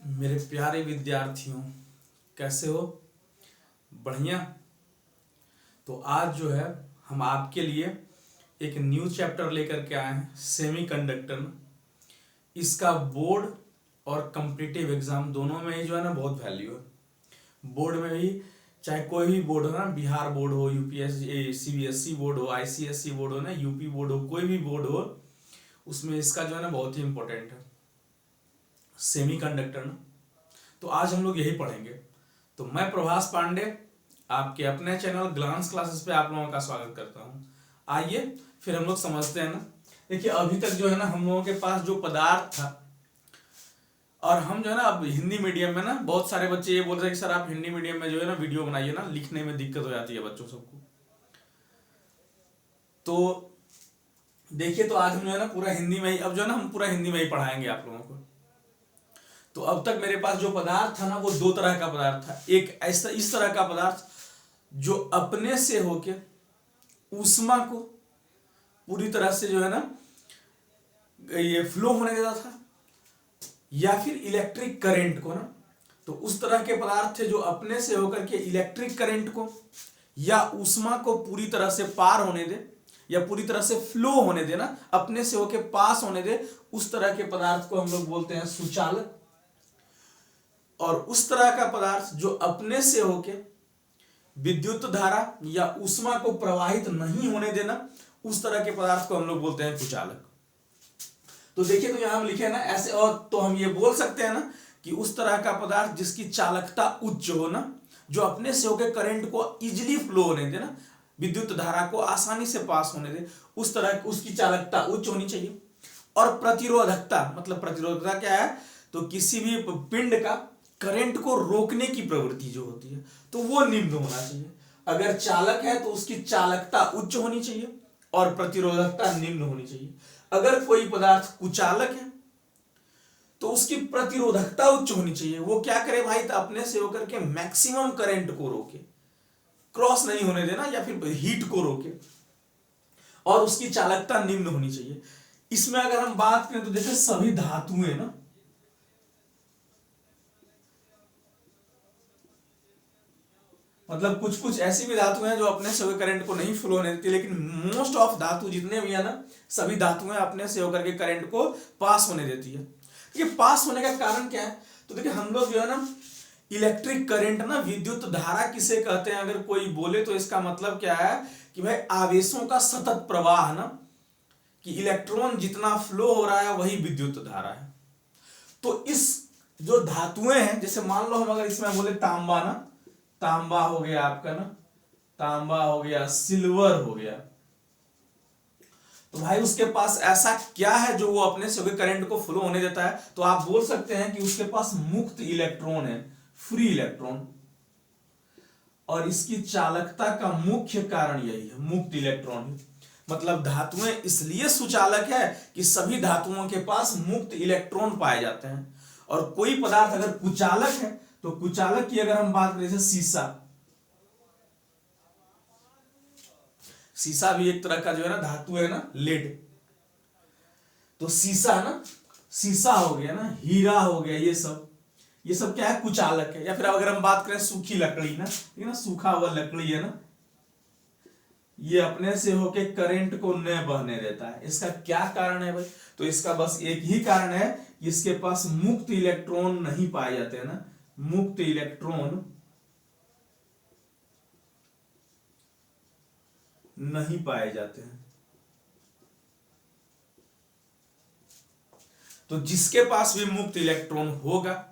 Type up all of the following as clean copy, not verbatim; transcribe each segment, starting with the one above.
मेरे प्यारे विद्यार्थियों, कैसे हो? बढ़िया। तो आज जो है हम आपके लिए एक न्यू चैप्टर लेकर के आए हैं, सेमीकंडक्टर में। इसका बोर्ड और कॉम्पिटिटिव एग्जाम दोनों में ही जो है ना बहुत वैल्यू है। बोर्ड में भी, चाहे कोई भी बोर्ड हो ना, बिहार बोर्ड हो, यूपीएससी सीबीएसई बोर्ड हो, आईसीएसई बोर्ड हो ना, यूपी बोर्ड हो, कोई भी बोर्ड हो, उसमें इसका जो है ना बहुत ही इंपॉर्टेंट है सेमीकंडक्टर ना। तो आज हम लोग यही पढ़ेंगे। तो मैं प्रभास पांडे आपके अपने चैनल ग्लांस क्लासेस पे आप लोगों का स्वागत करता हूँ। आइए फिर हम लोग समझते हैं ना। देखिए, अभी तक जो है ना हम लोगों के पास जो पदार्थ था, और हम जो है ना अब हिंदी मीडियम में ना, बहुत सारे बच्चे ये बोल रहे हैं कि सर आप हिंदी मीडियम में जो है ना वीडियो बनाइए ना, लिखने में दिक्कत हो जाती है बच्चों सबको। तो देखिए, तो आज हम जो है ना पूरा हिंदी में ही, अब जो है ना हम पूरा हिंदी में ही पढ़ाएंगे आप लोगों को। तो अब तक मेरे पास जो पदार्थ था ना, वो दो तरह का पदार्थ था। एक ऐसा इस तरह का पदार्थ जो अपने से होके ऊष्मा को पूरी तरह से जो है ना ये फ्लो होने देता था, या फिर इलेक्ट्रिक करंट को ना। तो उस तरह के पदार्थ थे जो अपने से होकर के इलेक्ट्रिक करंट को या ऊष्मा को पूरी तरह से पार होने दे, या पूरी तरह से फ्लो होने दे ना, अपने से होके पास होने दे। उस तरह के पदार्थ को हम लोग बोलते हैं सुचालक। और उस तरह का पदार्थ जो अपने से होके विद्युत धारा या ऊष्मा को प्रवाहित नहीं होने देना, उस तरह के पदार्थ को हम लोग बोलते हैं कुचालक। तो देखिए, तो यहां हम लिखे ना ऐसे, और तो हम ये बोल सकते हैं ना कि उस तरह का पदार्थ जिसकी चालकता उच्च हो ना, जो अपने से होकर करंट को इजिली फ्लो होने दे ना, विद्युत धारा को आसानी से पास होने दे, उस तरह उसकी चालकता उच्च होनी चाहिए। और प्रतिरोधकता, मतलब प्रतिरोधकता क्या है, तो किसी भी पिंड का करंट को रोकने की प्रवृत्ति जो होती है, तो वो निम्न होना चाहिए। अगर चालक है तो उसकी चालकता उच्च होनी चाहिए और प्रतिरोधकता निम्न होनी चाहिए। अगर कोई पदार्थ कुचालक है तो उसकी प्रतिरोधकता उच्च होनी चाहिए। वो क्या करे भाई, तो अपने से होकर के मैक्सिमम करंट को रोके, क्रॉस नहीं होने देना, या फिर हीट को रोके। और उसकी चालकता निम्न होनी चाहिए। इसमें अगर हम बात करें तो जैसे सभी धातुएं ना, मतलब कुछ कुछ ऐसी भी धातुएं हैं जो अपने से होकर करंट को नहीं फ्लो होने देती, लेकिन मोस्ट ऑफ धातु जितने भी है ना, सभी धातुएं अपने से होकर के करंट को पास होने देती है। ये पास होने का कारण क्या है, तो देखिए हम लोग जो है ना इलेक्ट्रिक करंट ना, विद्युत धारा किसे कहते हैं अगर कोई बोले, तो इसका मतलब क्या है कि भाई आवेशों का सतत प्रवाह ना, कि इलेक्ट्रॉन जितना फ्लो हो रहा है वही विद्युत धारा है। तो इस जो धातुएं हैं, जैसे मान लो हम अगर इसमें बोले तांबा ना, तांबा हो गया आपका ना, तांबा हो गया, सिल्वर हो गया, तो भाई उसके पास ऐसा क्या है जो वो अपने से करंट को फ्लो होने देता है, तो आप बोल सकते हैं कि उसके पास मुक्त इलेक्ट्रॉन है, फ्री इलेक्ट्रॉन। और इसकी चालकता का मुख्य कारण यही है, मुक्त इलेक्ट्रॉन। मतलब धातुएं इसलिए सुचालक है कि सभी धातुओं के पास मुक्त इलेक्ट्रॉन पाए जाते हैं। और कोई पदार्थ अगर कुचालक है, तो कुचालक की अगर हम बात करें, जैसे शीशा, शीशा भी एक तरह का जो है ना धातु है ना, लेड। तो शीशा ना, शीशा हो गया ना, हीरा हो गया, ये सब क्या है, कुचालक है। या फिर अगर हम बात करें सूखी लकड़ी ना, ठीक है ना, सूखा हुआ लकड़ी है ना, ये अपने से होके करंट को न बहने देता है। इसका क्या कारण है भाई, तो इसका बस एक ही कारण है, इसके पास मुक्त इलेक्ट्रॉन नहीं पाए जाते हैं ना, मुक्त इलेक्ट्रॉन नहीं पाए जाते हैं। तो जिसके पास भी मुक्त इलेक्ट्रॉन होगा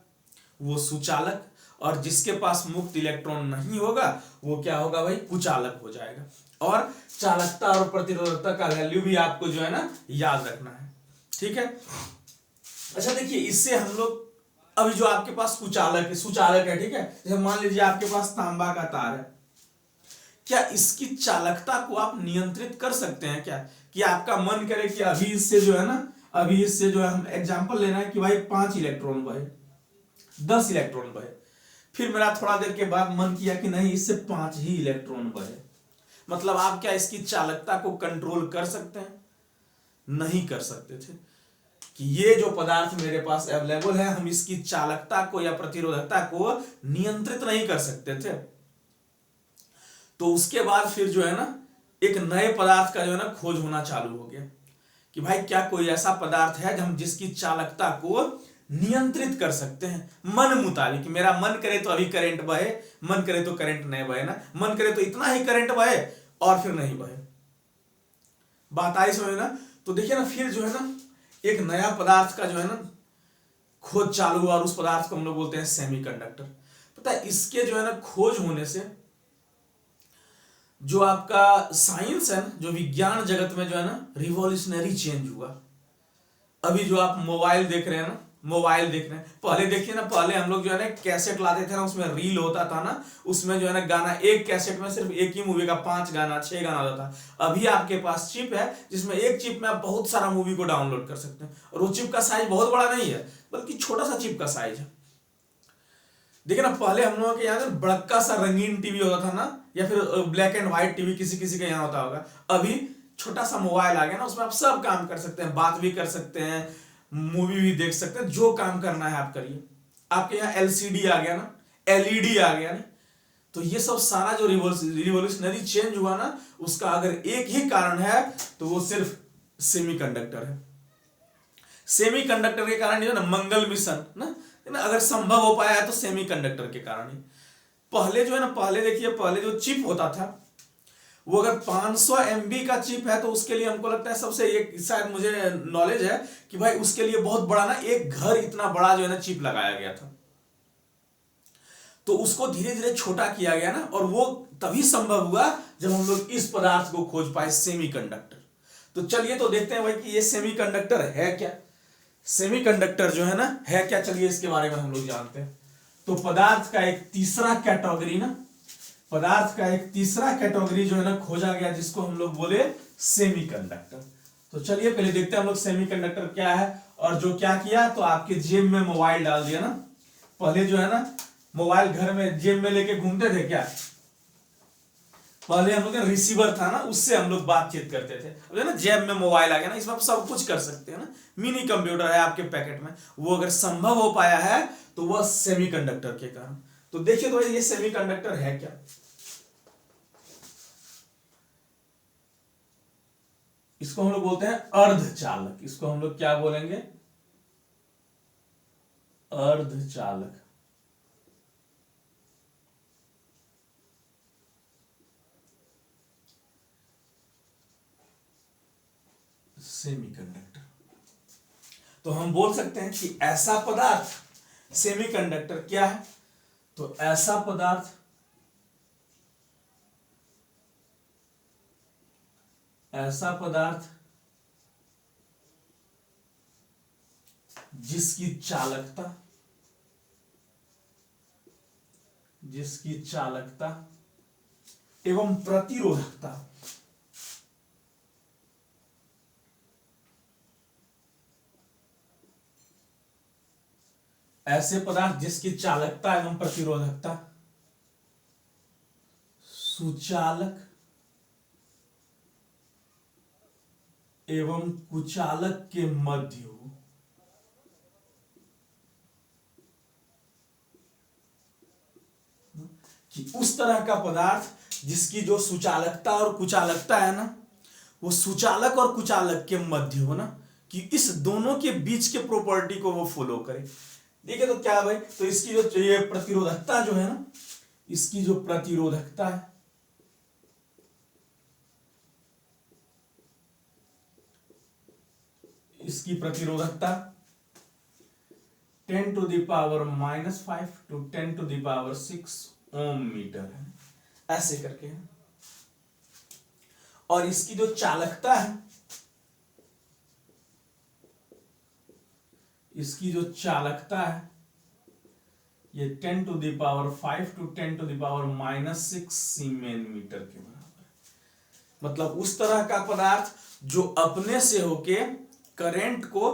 वो सुचालक, और जिसके पास मुक्त इलेक्ट्रॉन नहीं होगा वो क्या होगा भाई, कुचालक हो जाएगा। और चालकता और प्रतिरोधकता का वैल्यू भी आपको जो है ना याद रखना है, ठीक है। अच्छा देखिए, इससे हम लोग अभी जो आपके पास कुचालक है, सुचालक है, ठीक है, जैसे मान लीजिए आपके पास तांबा का तार है, क्या इसकी चालकता को आप नियंत्रित कर सकते हैं क्या, कि आपका मन करे कि अभी इससे जो है ना, अभी इससे जो है हम एग्जांपल लेना है कि भाई 5 इलेक्ट्रॉन बहे, 10 इलेक्ट्रॉन बहे, फिर मेरा थोड़ा देर के बाद मन किया कि नहीं इससे 5 ही इलेक्ट्रॉन बहे, मतलब आप क्या इसकी चालकता को कंट्रोल कर सकते हैं, नहीं कर सकते थे। कि ये जो पदार्थ मेरे पास अवेलेबल है, हम इसकी चालकता को या प्रतिरोधकता को नियंत्रित नहीं कर सकते थे। तो उसके बाद फिर जो है ना एक नए पदार्थ का जो है ना खोज होना चालू हो गया कि भाई क्या कोई ऐसा पदार्थ है हम जिसकी चालकता को नियंत्रित कर सकते हैं मन मुताबिक। मेरा मन करे तो अभी करंट बहे, मन करे तो करंट नहीं बहे ना, मन करे तो इतना ही करंट बहे और फिर नहीं बहे। बात आई समझ ना। तो देखिए ना फिर जो है ना एक नया पदार्थ का जो है ना खोज चालू हुआ और उस पदार्थ को हम लोग बोलते हैं सेमीकंडक्टर। पता है इसके जो है ना खोज होने से जो आपका साइंस है ना, जो विज्ञान जगत में जो है ना रिवॉल्यूशनरी चेंज हुआ। अभी जो आप मोबाइल देख रहे हैं ना, मोबाइल देख रहे हैं, पहले देखिए ना, पहले हम लोग जो है ना कैसेट लाते थे ना, उसमें रील होता था ना, उसमें जो है ना गाना एक कैसेट में सिर्फ एक ही मूवी का 5 गाना 6 गाना होता था। अभी आपके पास चिप है जिसमें एक चिप में आप बहुत सारा मूवी को डाउनलोड कर सकते हैं और वो चिप का साइज बहुत बड़ा नहीं है बल्कि छोटा सा चिप का साइज है। देखिए ना पहले हम लोगों के यहाँ बड़का सा रंगीन टीवी होता था ना, या फिर ब्लैक एंड व्हाइट टीवी किसी किसी के यहाँ होता होगा। अभी छोटा सा मोबाइल आ गया ना, उसमें आप सब काम कर सकते हैं, बात भी कर सकते हैं, मूवी भी देख सकते हैं, जो काम करना है आप करिए। आपके यहाँ एलसीडी आ गया ना, एलईडी आ गया ना। तो ये सब सारा जो रिवोल्यूशनरी चेंज हुआ ना, उसका अगर एक ही कारण है तो वो सिर्फ सेमीकंडक्टर है। सेमीकंडक्टर के कारण जो ना मंगल मिशन ना अगर संभव हो पाया है तो सेमीकंडक्टर के कारण ही। पहले जो है ना, पहले देखिए, पहले जो चिप होता था वो अगर 500 MB का चिप है तो उसके लिए हमको लगता है सबसे एक शायद मुझे नॉलेज है कि भाई उसके लिए बहुत बड़ा ना एक घर इतना बड़ा जो है ना चिप लगाया गया था। तो उसको धीरे धीरे छोटा किया गया ना, और वो तभी संभव हुआ जब हम लोग इस पदार्थ को खोज पाए सेमीकंडक्टर। तो चलिए तो देखते हैं भाई कि ये सेमीकंडक्टर है क्या। सेमीकंडक्टर जो है ना है क्या, चलिए इसके बारे में हम लोग जानते हैं। तो पदार्थ का एक तीसरा कैटेगरी ना, पदार्थ का एक तीसरा कैटेगरी जो है ना खोजा गया जिसको हम लोग बोले सेमीकंडक्टर। तो चलिए पहले देखते हैं हम लोग सेमीकंडक्टर क्या है। और जो क्या किया, तो आपके जेब में मोबाइल डाल दिया ना। पहले जो है ना मोबाइल घर में जेब में लेके घूमते थे क्या, पहले हम लोग का रिसीवर था ना, उससे हम लोग बातचीत करते थे। अब जो है ना जेब में मोबाइल आ गया ना, इसमें आप सब कुछ कर सकते हैं ना, मिनी कंप्यूटर है आपके पैकेट में। वो अगर संभव हो पाया है तो वह सेमीकंडक्टर के कारण। तो देखिए तो ये सेमीकंडक्टर है क्या। इसको हम लोग बोलते हैं अर्धचालक। इसको हम लोग क्या बोलेंगे, अर्धचालक। सेमीकंडक्टर। तो हम बोल सकते हैं कि ऐसा पदार्थ सेमीकंडक्टर क्या है, तो ऐसा पदार्थ जिसकी चालकता एवं प्रतिरोधकता ऐसे पदार्थ जिसकी चालकता एवं प्रतिरोधकता सुचालक एवं कुचालक के मध्य हो, कि उस तरह का पदार्थ जिसकी जो सुचालकता और कुचालकता है ना, वो सुचालक और कुचालक के मध्य हो ना, कि इस दोनों के बीच के प्रॉपर्टी को वो फॉलो करे। देखिए तो क्या भाई, तो इसकी जो ये प्रतिरोधकता जो है ना, इसकी जो प्रतिरोधकता है, इसकी प्रतिरोधकता 10 to the power -5 to 10 to the power 6 ohm metre है, ऐसे करके है। और इसकी जो चालकता है, इसकी जो चालकता है ये 10 to the power 5 to 10 to the power -6 siemens metre के बराबर है। मतलब उस तरह का पदार्थ जो अपने से होके करंट को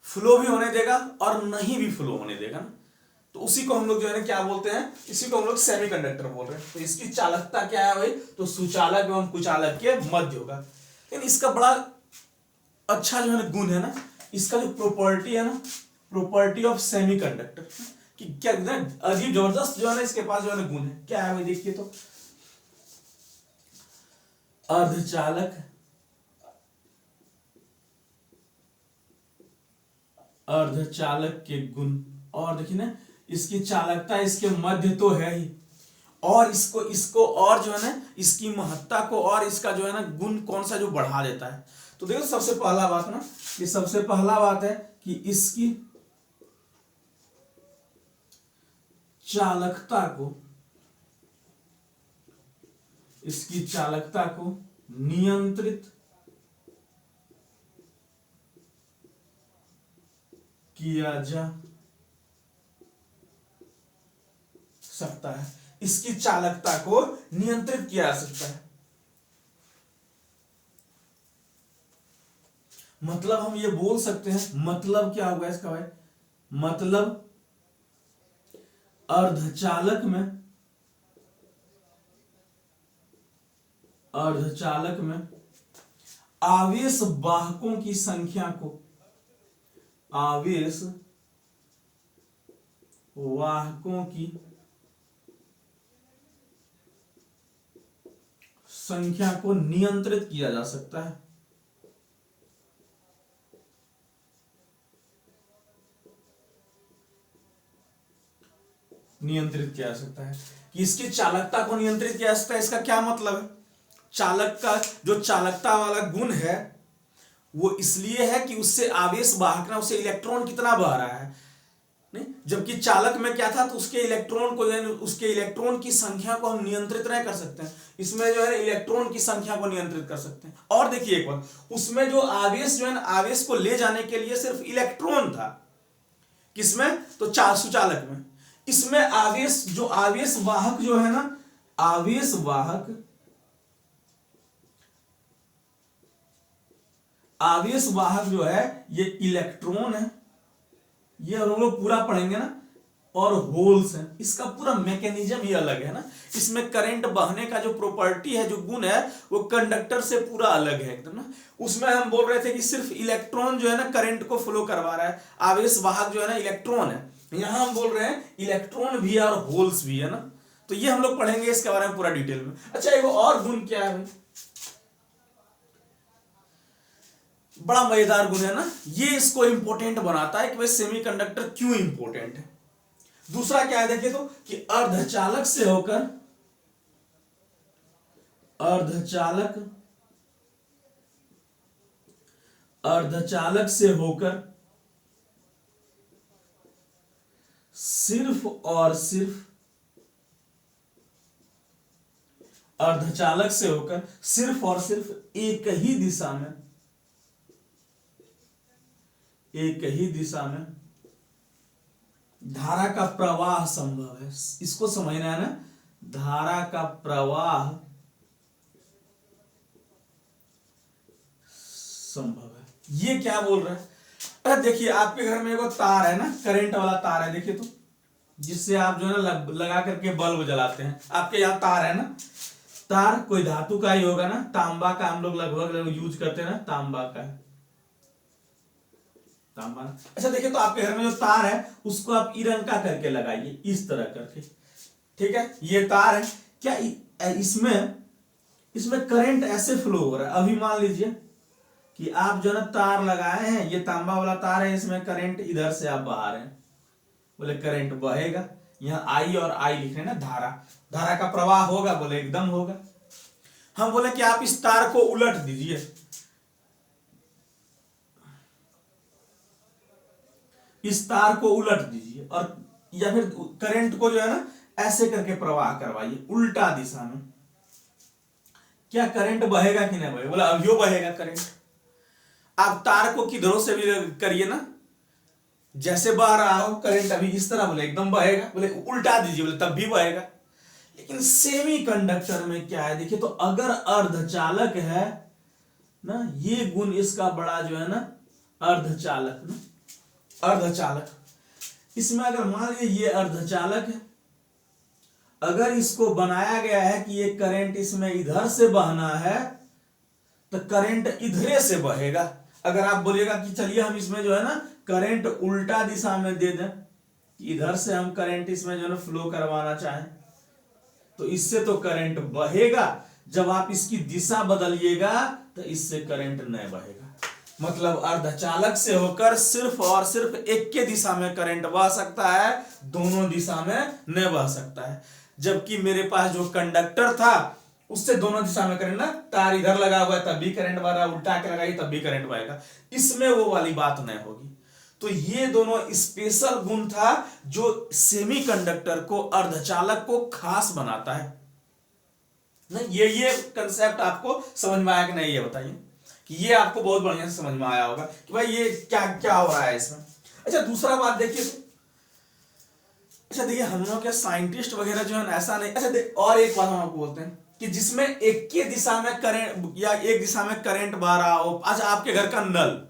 फ्लो भी होने देगा और नहीं भी फ्लो होने देगा ना, तो उसी को हम लोग जो है ना क्या बोलते हैं, इसी को हम लोग सेमीकंडक्टर बोल रहे हैं। तो इसकी चालकता क्या है भाई, तो सुचालक एवं कुचालक के मध्य होगा। लेकिन इसका बड़ा अच्छा जो है ना गुण है ना, इसका जो प्रॉपर्टी है ना, प्रॉपर्टी ऑफ सेमीकंडक्टर, कि क्या अजीब जबरदस्त जो है ना इसके पास जो है ना गुण है। क्या है भाई देखिए तो, अर्धचालक, अर्धचालक के गुण, और देखिए ना इसकी चालकता इसके मध्य तो है ही, और इसको और जो है ना इसकी महत्ता को और इसका जो है ना गुण कौन सा जो बढ़ा देता है। तो देखो सबसे पहला बात ना, ये सबसे पहला बात है कि इसकी चालकता को, इसकी चालकता को नियंत्रित किया जा सकता है, इसकी चालकता को नियंत्रित किया जा सकता है। मतलब हम ये बोल सकते हैं, मतलब क्या होगा इसका भाई, मतलब अर्धचालक में, अर्धचालक में आवेश वाहकों की संख्या को, आवेश वाहकों की संख्या को नियंत्रित किया जा सकता है। नियंत्रित किया जा सकता है कि इसकी चालकता को नियंत्रित किया जा सकता है। इसका क्या मतलब है, चालक का जो चालकता वाला गुण है वो इसलिए है कि उससे आवेश वाहक ना, उससे इलेक्ट्रॉन कितना बह रहा है, नहीं, जबकि चालक में क्या था, तो उसके इलेक्ट्रॉन को, उसके इलेक्ट्रॉन की संख्या को हम नियंत्रित नहीं कर सकते हैं। इसमें जो है इलेक्ट्रॉन की संख्या को नियंत्रित कर सकते हैं। और देखिए एक बार, उसमें जो आवेश जो है ना, आवेश को ले जाने के लिए सिर्फ इलेक्ट्रॉन था, किसमें, तो सुचालक में। इसमें आवेश, जो आवेश वाहक जो है ना, आवेश वाहक, आवेश वाहक जो है ये इलेक्ट्रॉन है, ये हम लोग पूरा पढ़ेंगे ना, और होल्स है। इसका पूरा मैकेनिज्म ही अलग है ना, इसमें करंट बहने का जो प्रॉपर्टी है, जो गुण है, वो कंडक्टर से पूरा अलग है एकदम ना। उसमें हम बोल रहे थे कि सिर्फ इलेक्ट्रॉन जो है ना करंट को फ्लो करवा रहा है, आवेश वाहक जो है ना इलेक्ट्रॉन है। यहां हम बोल रहे हैं इलेक्ट्रॉन भी है और होल्स भी है ना। तो ये हम लोग पढ़ेंगे इसके बारे में पूरा डिटेल में। अच्छा एक और गुण क्या है भाई, बड़ा मजेदार गुण है ना, ये इसको इंपॉर्टेंट बनाता है कि भाई सेमीकंडक्टर क्यों इंपॉर्टेंट है। दूसरा क्या है देखिए तो, कि अर्धचालक से होकर, अर्धचालक, अर्धचालक से होकर सिर्फ और सिर्फ, अर्धचालक से होकर सिर्फ और सिर्फ एक ही दिशा में, एक ही दिशा में धारा का प्रवाह संभव है। इसको समझना है ना, धारा का प्रवाह संभव है। ये क्या बोल रहा है, अरे देखिए आपके घर में एक तार है ना, करंट वाला तार है, देखिए तो, जिससे आप जो है ना लगा करके बल्ब जलाते हैं। आपके यहाँ तार है ना, तार कोई धातु का ही होगा ना, तांबा का हम लोग लगभग यूज करते हैं ना, तांबा का, तांबा। अच्छा देखिए तो आपके घर में जो तार है उसको आप इरंका करके लगाइए, इस तरह करके, ठीक है। ये तार है, क्या इसमें करंट ऐसे फ्लो हो रहा है। अभी मान लीजिए कि आप जो ना तार लगाए हैं, ये तांबा वाला तार है, इसमें करंट इधर से आप बहा रहे हैं, बोले करंट बहेगा। यहाँ आई और आई लिख रहे हैं ना, धारा, धारा का प्रवाह होगा, बोले एकदम होगा। हम बोले कि आप इस तार को उलट दीजिए, इस तार को उलट दीजिए, और या फिर करंट को जो है ना ऐसे करके प्रवाह करवाइए उल्टा दिशा में। क्या करंट बहेगा कि नहीं बहेगा, बोला अभियो बहेगा करंट। आप तार को किधरों से भी करिए ना, जैसे बह रहा हो करंट अभी इस तरह, बोले एकदम बहेगा, बोले उल्टा दीजिए, बोले तब भी बहेगा। लेकिन सेमी कंडक्टर में क्या है देखिए तो, अगर अर्धचालक है ना, ये गुण इसका बड़ा जो है ना, अर्धचालक ना, अर्धचालक, इसमें अगर मान लीजिए ये अर्धचालक है, अगर इसको बनाया गया है कि ये करंट इसमें इधर से बहना है, तो करंट इधरे से बहेगा। अगर आप बोलिएगा कि चलिए हम इसमें जो है ना करंट उल्टा दिशा में दे दें, इधर से हम करंट इसमें जो है ना फ्लो करवाना चाहें, तो इससे तो करंट बहेगा, जब आप इसकी दिशा बदलिएगा तो इससे करंट नहीं बहेगा। मतलब अर्धचालक से होकर सिर्फ और सिर्फ एक के दिशा में करंट बह सकता है, दोनों दिशा में नहीं बह सकता है। जबकि मेरे पास जो कंडक्टर था उससे दोनों दिशा में करंट ना, तार इधर लगा हुआ है तब भी करंट बह रहा है, उल्टा के लगाई तब भी करंट बहेगा, इसमें वो वाली बात नहीं होगी। तो ये दोनों स्पेशल गुण था जो सेमीकंडक्टर को, अर्धचालक को खास बनाता है। नहीं, ये कंसेप्ट आपको समझ में आया कि नहीं, ये बताइए कि ये आपको बहुत बढ़िया से समझ में आया होगा कि भाई ये क्या क्या हो रहा है इसमें। अच्छा, दूसरा बात देखिए तो, अच्छा देखिए हम लोग के साइंटिस्ट वगैरह जो है ना ऐसा नहीं, अच्छा और एक बात हम आपको बोलते हैं कि जिसमें एक के दिशा में करंट या एक दिशा में करंट बह रहा हो। अच्छा, आपके घर का नल,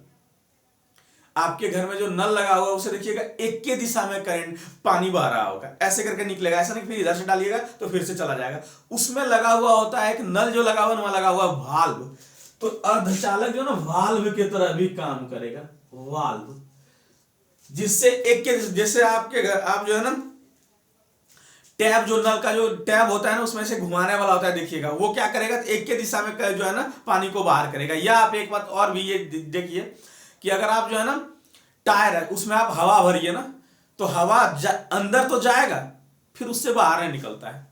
आपके घर में जो नल लगा हुआ उसे देखिएगा एक के दिशा में करंट पानी बह रहा होगा, ऐसे करके निकलेगा, ऐसा नहीं फिर इधर से डालिएगा तो फिर से चला जाएगा। उसमें लगा हुआ होता है एक नल, जो लगा हुआ वहां लगा हुआ वाल्व, तो अर्धचालक जो ना वाल्व की तरह भी काम करेगा, वाल्व, जिससे एक के, जैसे आपके घर आप जो है ना टैब, जो नल का जो टैब होता है ना उसमें से घुमाने वाला होता है, देखिएगा वो क्या करेगा, एक के दिशा में जो है ना पानी को बाहर करेगा। या आप एक बात और भी ये देखिए कि अगर आप जो है ना टायर है उसमें आप हवा भरिए ना, तो हवा अंदर तो जाएगा फिर उससे बाहर नहीं निकलता है,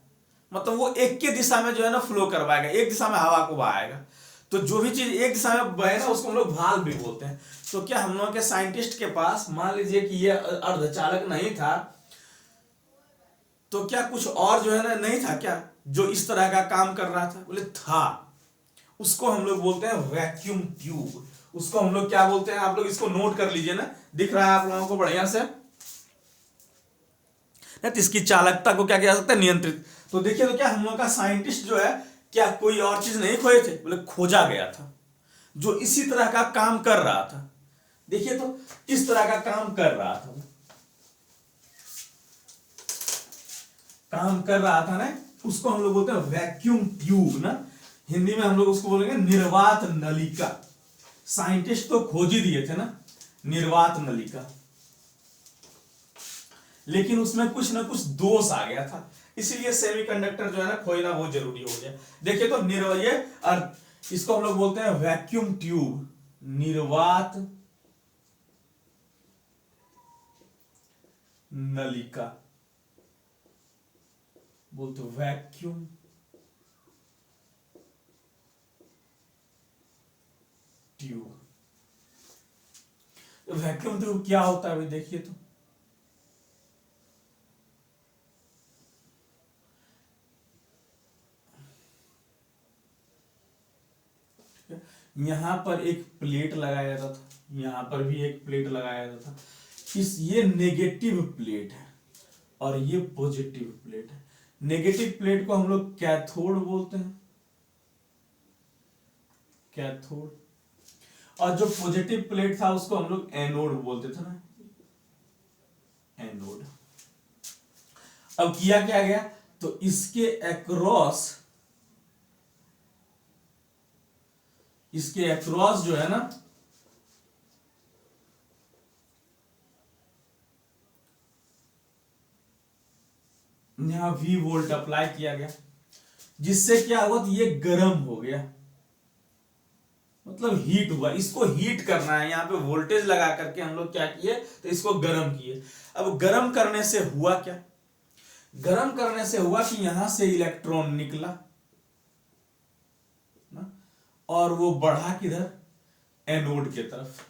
मतलब वो एक के दिशा में जो है ना फ्लो करवाएगा, एक दिशा में हवा को बहाएगा। तो जो भी चीज एक दिशा में बहे ना उसको हम लोग वाल्व भी बोलते हैं। तो क्या हम लोग के साइंटिस्ट के पास मान लीजिए कि ये अर्धचालक नहीं था, तो क्या कुछ और जो है ना नहीं था क्या जो इस तरह का काम कर रहा था? बोले था, उसको हम लोग बोलते हैं वैक्यूम ट्यूब। उसको हम लोग क्या बोलते हैं, आप लोग इसको नोट कर लीजिए ना, दिख रहा है आप लोगों को बढ़िया से, तो इसकी चालकता को क्या किया जा सकता है, नियंत्रित। तो देखिए तो क्या हम लोग का साइंटिस्ट जो है क्या कोई और चीज नहीं खोए थे, बोले खोजा गया था जो इसी तरह का काम कर रहा था। देखिए तो इस तरह का काम कर रहा था, काम कर रहा था ना, उसको हम लोग बोलते हैं वैक्यूम ट्यूब ना, हिंदी में हम लोग उसको बोलेंगे निर्वात नलिका। साइंटिस्ट तो खोज ही दिए थे ना निर्वात नलिका, लेकिन उसमें कुछ ना कुछ दोष आ गया था, इसीलिए सेमीकंडक्टर जो है ना खोजना बहुत जरूरी हो गया। देखिए तो निर्वय, इसको हम लोग बोलते हैं वैक्यूम ट्यूब, निर्वात नलिका बोलते वैक्यूम ट्यूब। वैक्यूम ट्यूब क्या होता है भाई, देखिए तो यहां पर एक प्लेट लगाया जाता था, यहां पर भी एक प्लेट लगाया जाता था। ये नेगेटिव प्लेट है और ये पॉजिटिव प्लेट है। नेगेटिव प्लेट को हम लोग कैथोड बोलते हैं, कैथोड, और जो पॉजिटिव प्लेट था उसको हम लोग एनोड बोलते थे ना, एनोड। अब किया क्या गया, तो इसके अक्रॉस जो है ना यहां V वोल्ट अप्लाई किया गया, जिससे क्या हुआ, तो ये गर्म हो गया, मतलब हीट हुआ। इसको हीट करना है, यहां पे वोल्टेज लगा करके हम लोग क्या किए, तो इसको गर्म किए। अब गर्म करने से हुआ क्या, गर्म करने से हुआ कि यहां से इलेक्ट्रॉन निकला ना, और वो बढ़ा किधर, एनोड की तरफ।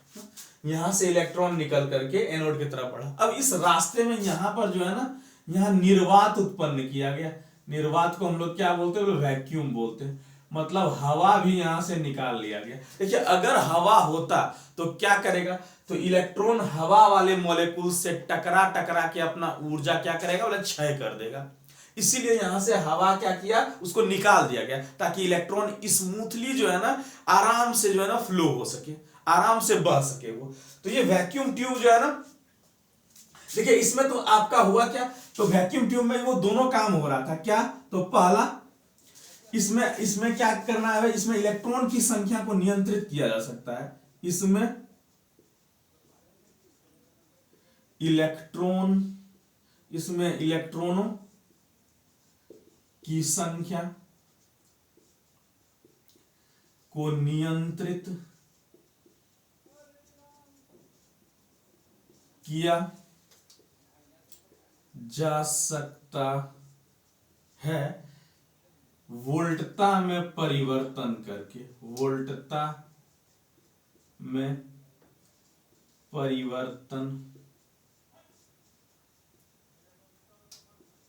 यहां से इलेक्ट्रॉन निकल करके एनोड की तरफ बढ़ा। अब इस रास्ते में यहां पर जो है ना, यहां निर्वात उत्पन्न किया गया। निर्वात को हम लोग क्या बोलते हैं, वैक्यूम बोलते हैं, मतलब हवा भी यहां से निकाल लिया गया। देखिए अगर हवा होता तो क्या करेगा, तो इलेक्ट्रॉन हवा वाले मॉलिक्यूल से टकरा टकरा के अपना ऊर्जा क्या करेगा, बोले क्षय कर देगा। इसीलिए यहां से हवा क्या किया, उसको निकाल दिया गया, ताकि इलेक्ट्रॉन स्मूथली जो है ना, आराम से जो है ना फ्लो हो सके, आराम से बह सके वो। तो ये वैक्यूम ट्यूब जो है ना, देखिए इसमें तो आपका हुआ क्या, तो वैक्यूम ट्यूब में वो दोनों काम हो रहा था। क्या, तो पहला इसमें क्या करना है, इसमें इलेक्ट्रॉन की संख्या को नियंत्रित किया जा सकता है, इसमें इलेक्ट्रॉनों की संख्या को नियंत्रित किया जा सकता है वोल्टता में परिवर्तन करके। वोल्टता में परिवर्तन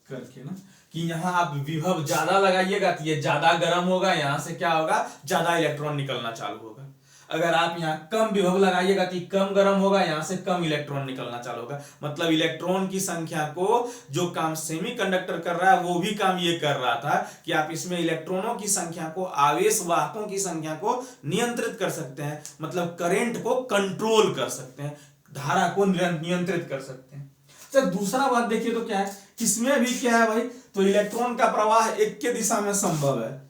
करके ना, कि यहां आप विभव ज्यादा लगाइएगा तो ये ज्यादा गर्म होगा, यहां से क्या होगा, ज्यादा इलेक्ट्रॉन निकलना चालू होगा। अगर आप यहाँ कम विभव लगाइएगा तो कम गर्म होगा, यहां से कम इलेक्ट्रॉन निकलना चालू होगा। मतलब इलेक्ट्रॉन की संख्या को, जो काम सेमीकंडक्टर कर रहा है वो भी काम ये कर रहा था कि आप इसमें इलेक्ट्रॉनों की संख्या को, आवेश वाहकों की संख्या को नियंत्रित कर सकते हैं। मतलब करंट को कंट्रोल कर सकते हैं, धारा को नियंत्रित कर सकते हैं। अच्छा, दूसरा बात देखिए तो क्या है, इसमें भी क्या है भाई, तो इलेक्ट्रॉन का प्रवाह एक के दिशा में संभव है।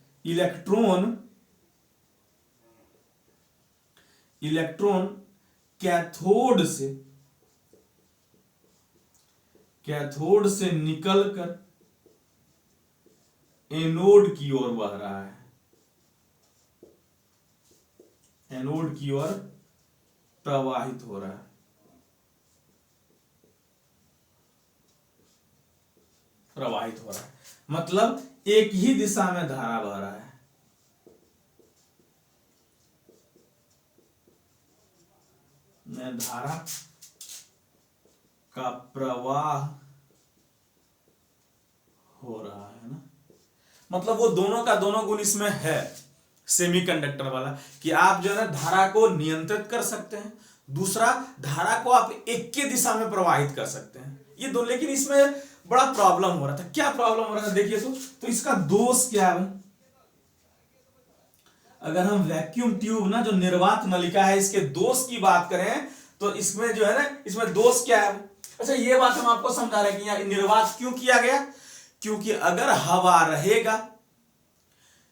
इलेक्ट्रॉन कैथोड से निकलकर एनोड की ओर बह रहा है, एनोड की ओर प्रवाहित हो रहा है। मतलब एक ही दिशा में धारा बह रहा है। धारा का प्रवाह हो रहा है ना, मतलब वो दोनों का दोनों गुण इसमें है सेमीकंडक्टर वाला, कि आप जो है ना धारा को नियंत्रित कर सकते हैं, दूसरा धारा को आप एक के दिशा में प्रवाहित कर सकते हैं। ये दो, लेकिन इसमें बड़ा प्रॉब्लम हो रहा था। क्या प्रॉब्लम हो रहा था देखिए तो इसका दोष क्या है। अगर हम वैक्यूम ट्यूब ना, जो निर्वात नलिका है, इसके दोष की बात करें तो इसमें जो है ना, इसमें दोष क्या है। अच्छा, ये बात हम आपको समझा रहे हैं कि यहां निर्वात क्यों किया गया, क्योंकि अगर हवा रहेगा,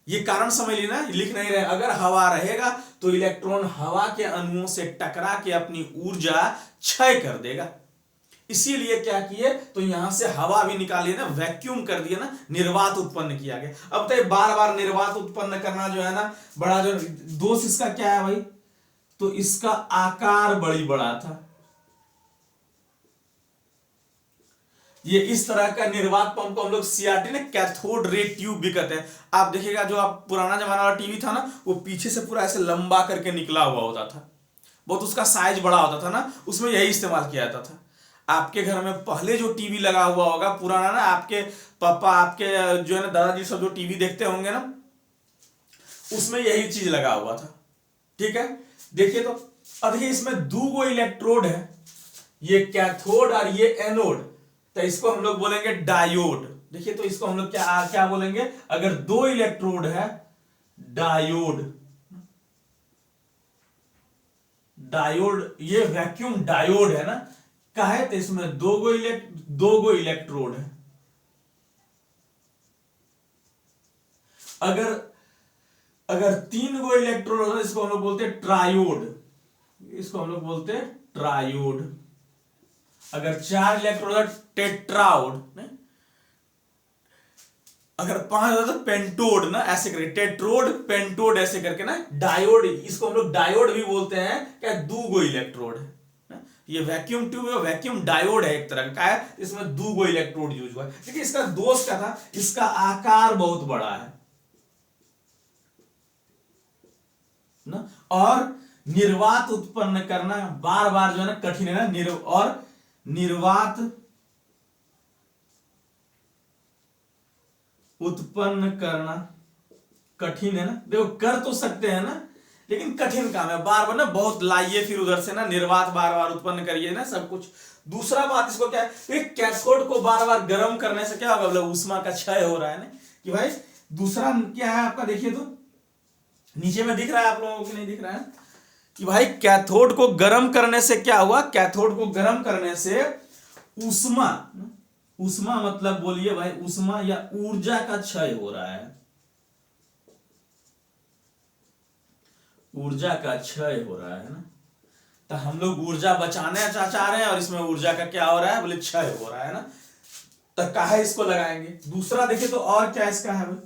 ये कारण समझ लेना, लिख नहीं रहे, अगर हवा रहेगा तो इलेक्ट्रॉन हवा के अणुओं से टकरा के अपनी ऊर्जा क्षय कर देगा। इसीलिए क्या किए, तो यहां से हवा भी निकालिए ना, वैक्यूम कर दिया ना, निर्वात उत्पन्न किया गया। अब तो बार बार निर्वात उत्पन्न करना जो है ना, बड़ा जो दोष इसका क्या है भाई, तो इसका आकार बड़ी बड़ा था। ये इस तरह का निर्वात पंप को हम लोग सीआरटी ने कैथोड रे ट्यूब भी कहते हैं। आप देखिएगा जो आप पुराना जमाना वाला टीवी था ना, वो पीछे से पूरा ऐसे लंबा करके निकला हुआ होता था, बहुत उसका साइज बड़ा होता था ना, उसमें यही इस्तेमाल किया जाता था। आपके घर में पहले जो टीवी लगा हुआ होगा पुराना ना, आपके पापा, आपके जो है ना दादाजी सब जो टीवी देखते होंगे ना, उसमें यही चीज लगा हुआ था। ठीक है, देखिए तो अब देखिए इसमें दो इलेक्ट्रोड है, ये कैथोड और ये एनोड, तो इसको हम लोग बोलेंगे डायोड। देखिए तो इसको हम लोग क्या क्या बोलेंगे, अगर दो इलेक्ट्रोड है, डायोड। डायोड, ये वैक्यूम डायोड है ना, कहे तो इसमें दो गो इलेक्ट्रोड है। अगर तीन गो इलेक्ट्रोड हो, इसको हम लोग बोलते हैं ट्रायोड, इसको हम लोग बोलते हैं ट्रायोड। अगर चार इलेक्ट्रोड हो, टेट्राओड, अगर पांच हो तो पेंटोड ना, ऐसे करके टेट्रोड, पेंटोड, ऐसे करके ना। डायोड, इसको हम लोग डायोड भी बोलते हैं, क्या दो गो इलेक्ट्रोड है। ये वैक्यूम ट्यूब है, वैक्यूम डायोड है एक तरह का है, इसमें दो गो इलेक्ट्रोड यूज हुआ है। लेकिन इसका दोष क्या था, इसका आकार बहुत बड़ा है ना, और निर्वात उत्पन्न करना बार बार जो है ना कठिन है ना, और निर्वात उत्पन्न करना कठिन है ना। देखो कर तो सकते हैं ना, लेकिन कठिन काम है, बार बार ना बहुत लाइए, फिर उधर से ना निर्वात बार बार उत्पन्न करिए ना, सब कुछ। दूसरा बात इसको क्या है, कैथोड को बार बार गर्म करने से क्या होगा, मतलब ऊष्मा का क्षय हो रहा है ना, कि भाई दूसरा क्या है आपका, देखिए तो नीचे में दिख रहा है आप लोगों को, नहीं दिख रहा है, कि भाई कैथोड को गर्म करने से क्या हुआ, कैथोड को गर्म करने से ऊष्मा, ऊष्मा मतलब बोलिए भाई, ऊष्मा या ऊर्जा का क्षय हो रहा है। ऊर्जा का क्षय हो रहा है ना, तो हम लोग ऊर्जा बचाने चाह रहे हैं और इसमें ऊर्जा का क्या हो रहा है, बोले क्षय हो रहा है ना, तो काहे इसको लगाएंगे। दूसरा देखिए तो और क्या इसका है भाई,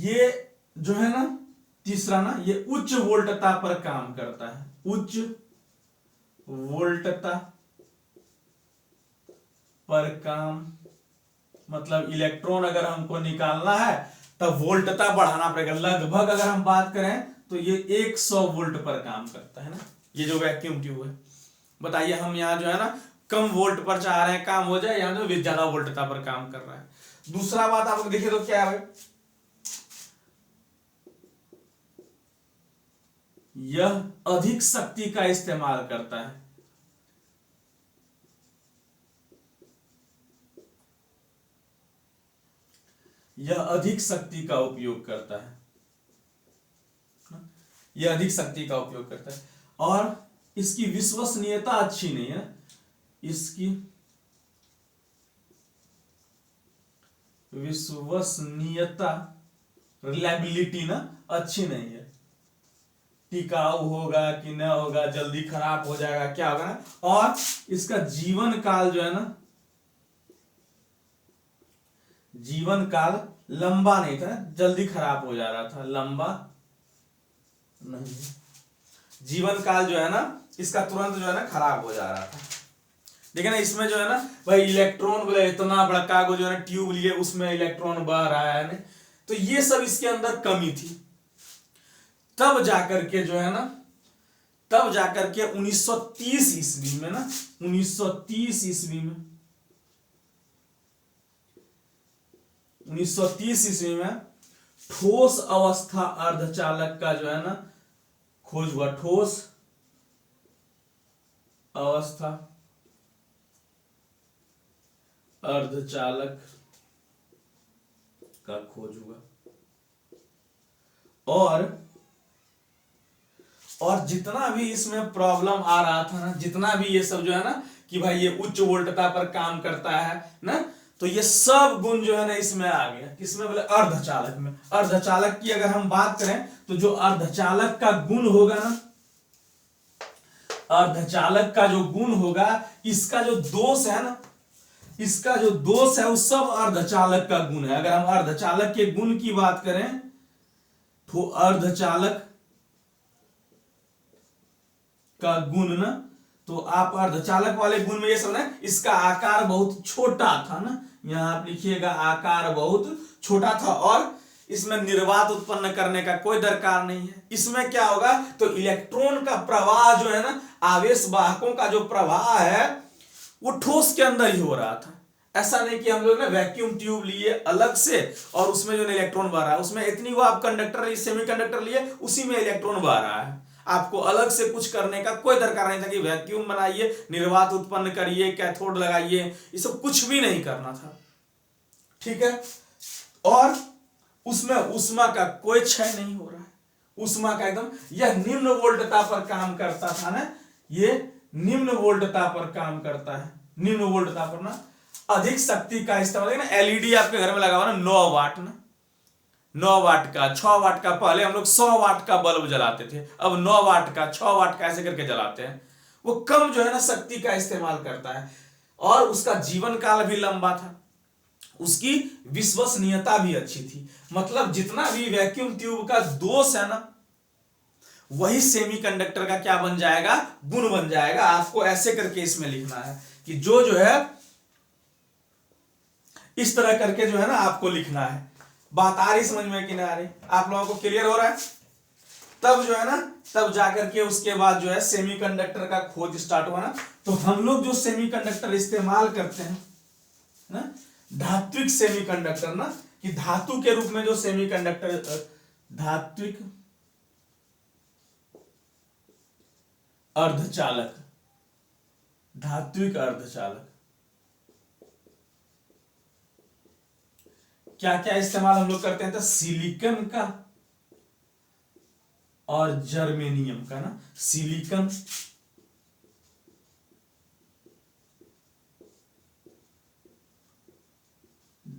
ये जो है ना तीसरा ना, ये उच्च वोल्टता पर काम करता है, उच्च वोल्टता पर काम, मतलब इलेक्ट्रॉन अगर हमको निकालना है तब वोल्टता बढ़ाना पड़ेगा। लगभग अगर हम बात करें तो ये 100 वोल्ट पर काम करता है ना, ये जो वैक्यूम ट्यूब है। बताइए हम यहाँ जो है ना कम वोल्ट पर चाह रहे हैं काम हो जाए, यहाँ जो ज्यादा वोल्टता पर काम कर रहा है। दूसरा बात आप देखिए तो क्या है, यह अधिक शक्ति का इस्तेमाल करता है, यह अधिक शक्ति का उपयोग करता है, यह अधिक शक्ति का उपयोग करता है, और इसकी विश्वसनीयता अच्छी नहीं है, इसकी विश्वसनीयता रिलायबिलिटी ना अच्छी नहीं है, टिकाऊ होगा कि न होगा, जल्दी खराब हो जाएगा, क्या होगा ना, और इसका जीवन काल जो है ना, जीवन काल लंबा नहीं था, जल्दी खराब हो जा रहा था, लंबा नहीं, जीवन काल जो है ना इसका तुरंत जो है ना खराब हो जा रहा था। देखिए ना इसमें जो है ना भाई इलेक्ट्रॉन बोले इतना बड़ा कागज जो है ना ट्यूब लिए उसमें इलेक्ट्रॉन बह रहा है ना, तो ये सब इसके अंदर कमी थी। तब जाकर के जो है ना, तब जाकर के 1930 ईस्वी में ना, 1930 ईस्वी में, 1930 ईस्वी में ठोस अवस्था अर्धचालक का जो है ना खोज हुआ, ठोस अवस्था अर्धचालक का खोज हुआ, और जितना भी इसमें प्रॉब्लम आ रहा था ना, जितना भी ये सब जो है ना कि भाई ये उच्च वोल्टता पर काम करता है ना, तो ये सब गुण जो है ना इसमें आ गया, किसमें बोले अर्धचालक में। अर्धचालक की अगर हम बात करें तो जो अर्धचालक का गुण होगा ना, अर्धचालक का जो गुण होगा, इसका जो दोष है ना, इसका जो दोष है वो सब अर्धचालक का गुण है। अगर हम अर्धचालक के गुण की बात करें तो अर्धचालक का गुण ना, तो आप अर्धचालक वाले गुण में ये सब ना, इसका आकार बहुत छोटा था ना, यहां आप लिखिएगा आकार बहुत छोटा था, और इसमें निर्वात उत्पन्न करने का कोई दरकार नहीं है। इसमें क्या होगा तो इलेक्ट्रॉन का प्रवाह जो है ना, आवेश वाहकों का जो प्रवाह है वो ठोस के अंदर ही हो रहा था। ऐसा नहीं कि हम लोग ना वैक्यूम ट्यूब लिए अलग से और उसमें जो इलेक्ट्रॉन बह रहा है, उसमें इतनी वो आप कंडक्टर सेमीकंडक्टर लिए उसी में इलेक्ट्रॉन बह रहा है, आपको अलग से कुछ करने का कोई दरकार नहीं था कि वैक्यूम बनाइए, निर्वात उत्पन्न करिए, कैथोड लगाइए, ये सब कुछ भी नहीं करना था, ठीक है। और उसमें उष्मा का कोई क्षय नहीं हो रहा है, उष्मा का एकदम, यह निम्न वोल्टता पर काम करता था ना, ये निम्न वोल्टता पर काम करता है, निम्न वोल्टता पर ना अधिक शक्ति का इस्तेमाल ना। एलईडी आपके घर में लगा हुआ ना 9 वाट ना, 9 वाट का, 6 वाट का, पहले हम लोग 100 वाट का बल्ब जलाते थे, अब 9 वाट का, 6 वाट का ऐसे करके जलाते हैं। वो कम जो है ना शक्ति का इस्तेमाल करता है, और उसका जीवन काल भी लंबा था, उसकी विश्वसनीयता भी अच्छी थी। मतलब जितना भी वैक्यूम ट्यूब का दोष है ना, वही सेमीकंडक्टर का क्या बन जाएगा, गुण बन जाएगा। आपको ऐसे करके इसमें लिखना है कि जो है इस तरह करके जो है ना आपको लिखना है। बात आ रही समझ में कि नहीं आ रही, आप लोगों को क्लियर हो रहा है। तब जो है ना, तब जाकर के उसके बाद जो है सेमीकंडक्टर का खोज स्टार्ट हुआ ना। तो हम लोग जो सेमीकंडक्टर इस्तेमाल करते हैं ना, धात्विक सेमीकंडक्टर ना, कि धातु के रूप में जो सेमीकंडक्टर, धात्विक अर्धचालक, धात्विक अर्धचालक, क्या क्या इस्तेमाल हम लोग करते हैं, तो सिलिकन का और जर्मेनियम का ना, सिलिकन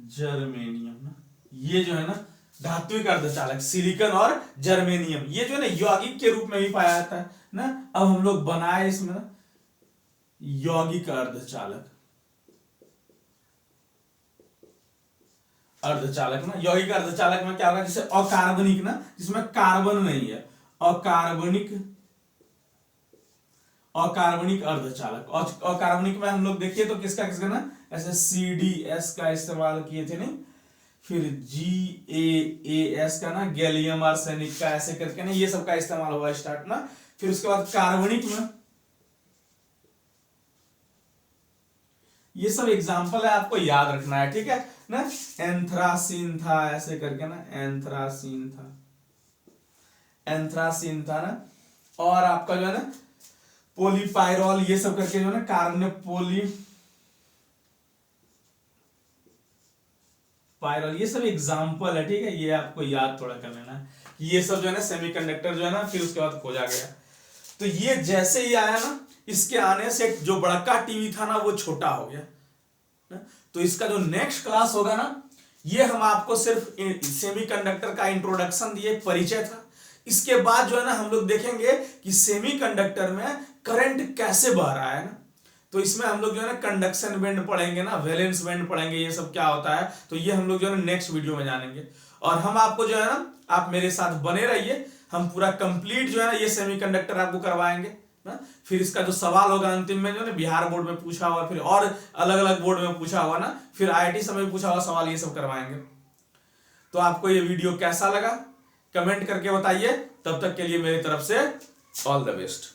जर्मेनियम ना, ये जो है ना धात्विक अर्धचालक सिलिकॉन और जर्मेनियम, ये जो है ना यौगिक के रूप में भी पाया जाता है ना। अब हम लोग बनाए इसमें ना यौगिक अर्धचालक, अर्धचालक ना, यौगिक अर्धचालक में क्या होगा, जैसे अकार्बनिक ना, जिसमें कार्बन नहीं है, अकार्बनिक, अकार्बनिक अर्धचालक। और अकार्बनिक में हम लोग देखिए तो किसका किसका ना, ऐसे CdS का इस्तेमाल किए थे नहीं, फिर GaAs का ना, गैलियम आर्सेनिक का, ऐसे करके ना ये सब का इस्तेमाल हुआ स्टार्ट ना। फिर उसके बाद कार्बनिक में, ये सब एग्जांपल है, आपको याद रखना है, ठीक है ना। एंथ्रासीन था, ऐसे करके ना, एंथ्रासीन था, एंथ्रासीन था ना। और आपका जो है ना पोलीपायरॉल, ये सब करके जो है ना कार्बन पायरल, ये सब एग्जाम्पल है, ठीक है। ये आपको याद थोड़ा कर लेना है, ये सब जो है ना सेमीकंडक्टर जो है ना, फिर उसके बाद खोजा गया। तो ये जैसे ही आया ना, इसके आने से जो बड़का टीवी था ना वो छोटा हो गया ना? तो इसका जो नेक्स्ट क्लास होगा ना, ये हम आपको सिर्फ सेमीकंडक्टर का इंट्रोडक्शन दिए, परिचय था। इसके बाद जो है ना हम लोग देखेंगे कि सेमीकंडक्टर में करंट कैसे बह रहा है ना। तो इसमें हम लोग जो है ना कंडक्शन बैंड पढ़ेंगे ना, वैलेंस बैंड पढ़ेंगे, ये सब क्या होता है, तो ये हम लोग जो है ना नेक्स्ट वीडियो में जानेंगे। और हम आपको जो है ना, आप मेरे साथ बने रहिए, हम पूरा कंप्लीट जो है ना ये सेमीकंडक्टर आपको करवाएंगे ना। फिर इसका जो सवाल होगा अंतिम में जो है ना, बिहार बोर्ड में पूछा हुआ, फिर और अलग अलग बोर्ड में पूछा हुआ ना, फिर IIT समय में पूछा हुआ सवाल, ये सब करवाएंगे। तो आपको ये वीडियो कैसा लगा कमेंट करके बताइए। तब तक के लिए मेरी तरफ से ऑल द बेस्ट।